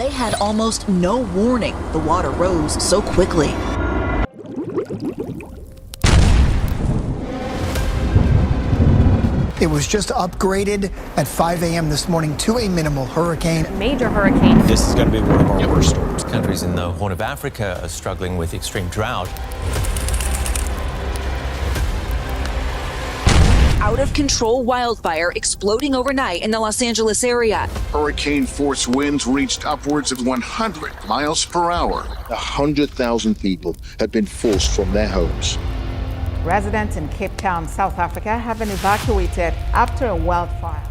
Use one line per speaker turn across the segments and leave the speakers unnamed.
they had almost no warning the water rose so quickly.
It was just upgraded at 5 a.m. this morning to a minimal hurricane.
Major hurricane.
This is going to be one of our worst storms.
Countries in the Horn of Africa are struggling with extreme drought.
Out-of-control wildfire exploding overnight in the Los Angeles area.
Hurricane-force winds reached upwards of 100 miles per hour.
100,000 people have been forced from their homes.
Residents in Cape Town, South Africa, have been evacuated after a wildfire.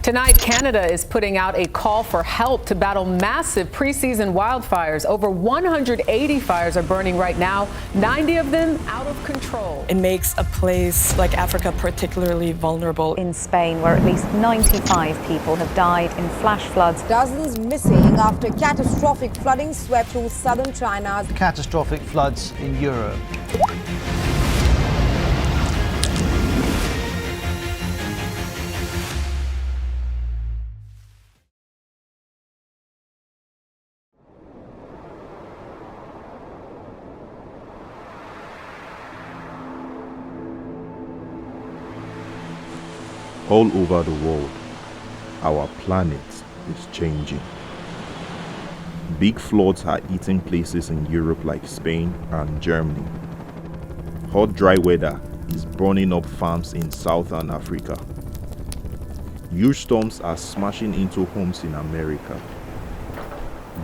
Tonight, Canada is putting out a call for help to battle massive preseason wildfires. Over 180 fires are burning right now, 90 of them out of control.
It makes a place like Africa particularly vulnerable.
In Spain, where at least 95 people have died in flash floods.
Dozens missing after catastrophic flooding swept through southern China.
Catastrophic floods in Europe.
All over the world, our planet is changing. Big floods are hitting places in Europe like Spain and Germany. Hot, dry weather is burning up farms in Southern Africa. Huge storms are smashing into homes in America.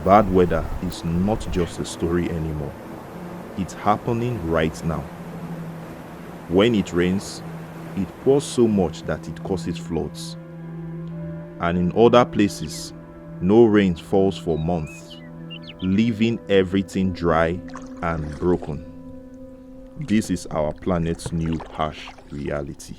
Bad weather is not just a story anymore. It's happening right now. When it rains, it pours so much that it causes floods. And in other places, no rain falls for months, leaving everything dry and broken. This is our planet's new harsh reality.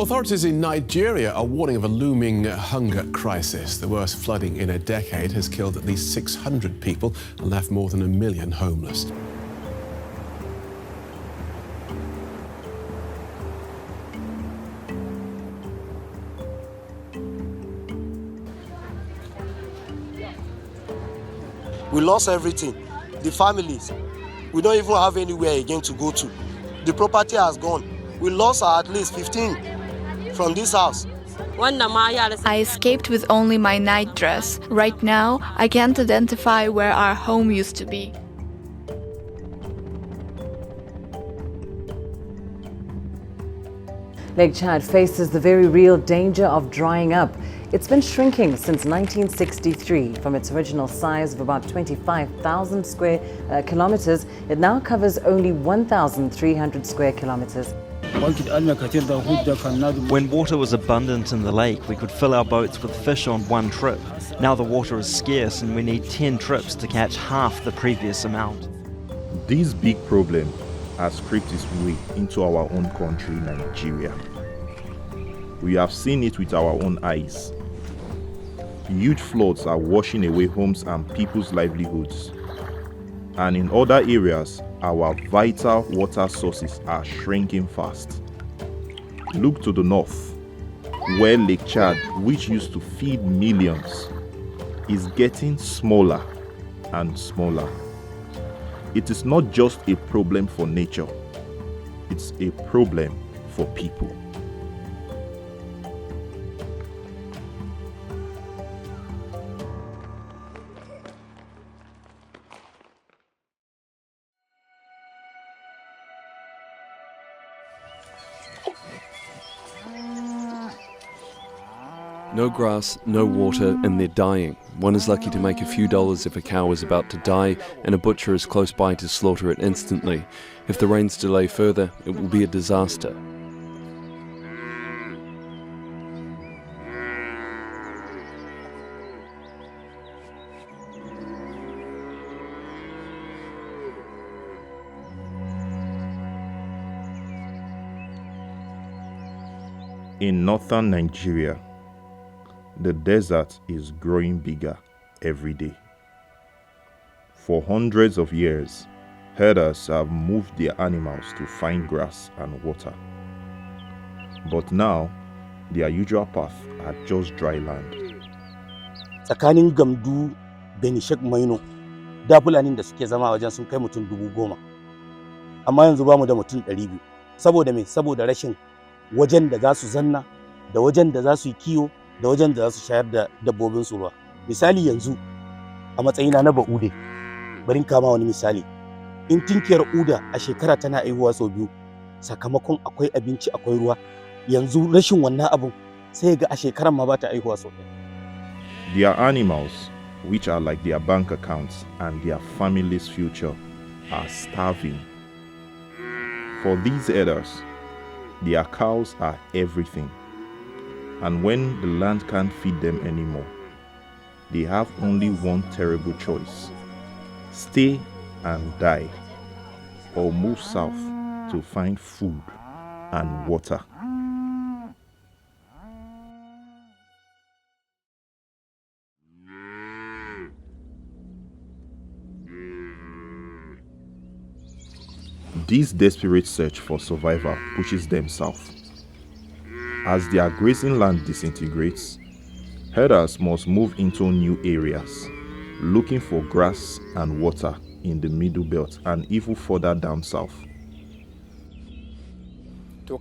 Authorities in Nigeria are warning of a looming hunger crisis. The worst flooding in a decade has killed at least 600 people and left more than 1 million homeless.
We lost everything. The families. We don't even have anywhere again to go to. The property has gone. We lost at least 15 from this house.
I escaped with only my night dress. Right now, I can't identify where our home used to be.
Lake Chad faces the very real danger of drying up. It's been shrinking since 1963. From its original size of about 25,000 square kilometers, it now covers only 1,300 square kilometers.
When water was abundant in the lake, we could fill our boats with fish on one trip. Now the water is scarce and we need 10 trips to catch half the previous amount.
This big problem has crept its way into our own country, Nigeria. We have seen it with our own eyes. Huge floods are washing away homes and people's livelihoods. And in other areas, our vital water sources are shrinking fast. Look to the north, where Lake Chad, which used to feed millions, is getting smaller and smaller. It is not just a problem for nature, it's a problem for people.
No grass, no water, and they're dying. One is lucky to make a few dollars if a cow is about to die, and a butcher is close by to slaughter it instantly. If the rains delay further, it will be a disaster.
In northern Nigeria, the desert is growing bigger every day. For hundreds of years, herders have moved their animals to find grass and water. But now, their usual path are just dry land.
Tsakanin Gamdu da Nishek Maino, da Fulanin da suke zama wajen sun kai mutum 10,000. Amma yanzu ba mu da mutum 200. Saboda me? Saboda rashin wajen da za su zanna, da wajen da za su yi kiwo, da wajen da za su shayar da dabbobin su ruwa. Misali yanzu a matsayina na Ba'ude, bari kama wani misali. In tinkiyar Uda a shekara tana aihuwa sau 2, sakamakon akwai abinci akwai ruwa. Yanzu rashin wannan abun sai ga a shekaran ma ba ta aihuwa sau 1.
Their animals, which are like their bank accounts and their family's future, are starving. For these herders, their cows are everything. And when the land can't feed them anymore, they have only one terrible choice: stay and die, or move south to find food and water. This desperate search for survival pushes them south. As their grazing land disintegrates, herders must move into new areas, looking for grass and water in the middle belt and even further down south.
The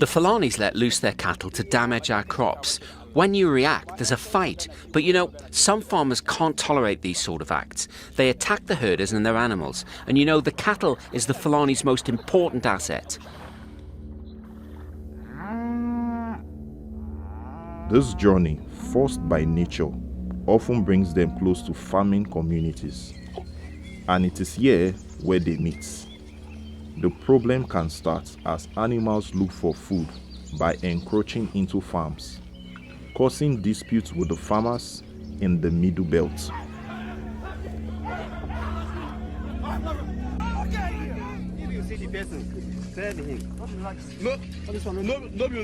Fulanis let loose their cattle to damage our crops. When you react, there's a fight. But you know, some farmers can't tolerate these sort of acts. They attack the herders and their animals. And you know, the cattle is the Fulani's most important asset.
This journey, forced by nature, often brings them close to farming communities. And it is here where they meet. The problem can start as animals look for food by encroaching into farms, causing disputes with the farmers in the middle belt.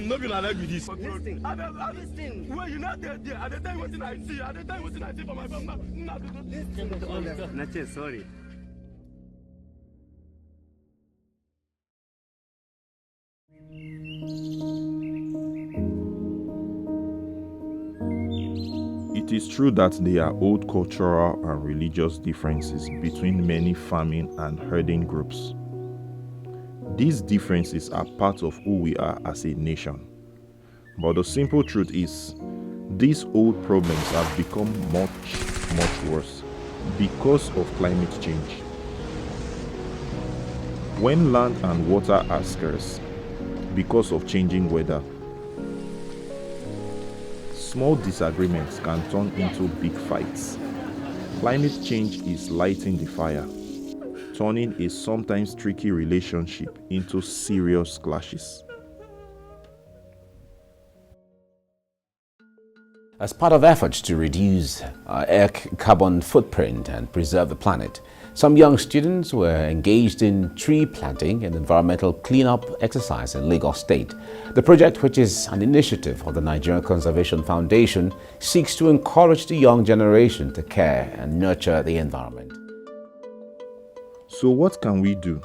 No be like this. Listen. Well, you not there. At the time, what I see. At the time, what I see for my family. Not sorry.
It is true that there are old cultural and religious differences between many farming and herding groups. These differences are part of who we are as a nation. But the simple truth is, these old problems have become much worse because of climate change. When land and water are scarce because of changing weather, small disagreements can turn into big fights. Climate change is lighting the fire, turning a sometimes tricky relationship into serious clashes.
As part of efforts to reduce our air carbon footprint and preserve the planet, some young students were engaged in tree planting and environmental cleanup exercise in Lagos State. The project, which is an initiative of the Nigerian Conservation Foundation, seeks to encourage the young generation to care and nurture the environment.
So what can we do?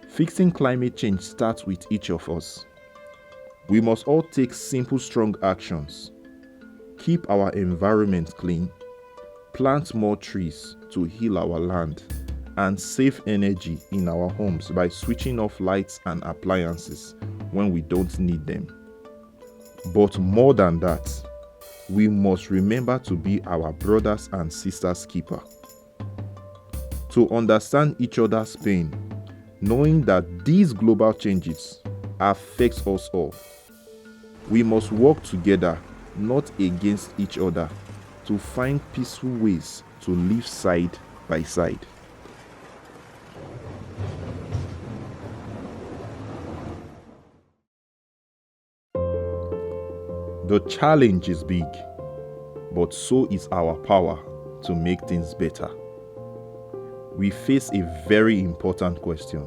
Fixing climate change starts with each of us. We must all take simple, strong actions. Keep our environment clean, plant more trees to heal our land, and save energy in our homes by switching off lights and appliances when we don't need them. But more than that, we must remember to be our brothers and sisters' keeper. To understand each other's pain, knowing that these global changes affect us all. We must work together, not against each other, to find peaceful ways to live side by side. The challenge is big, but so is our power to make things better. We face a very important question.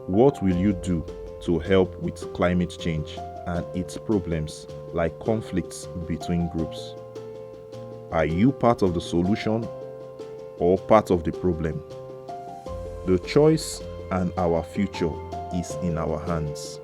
What will you do to help with climate change and its problems like conflicts between groups? Are you part of the solution or part of the problem? The choice and our future is in our hands.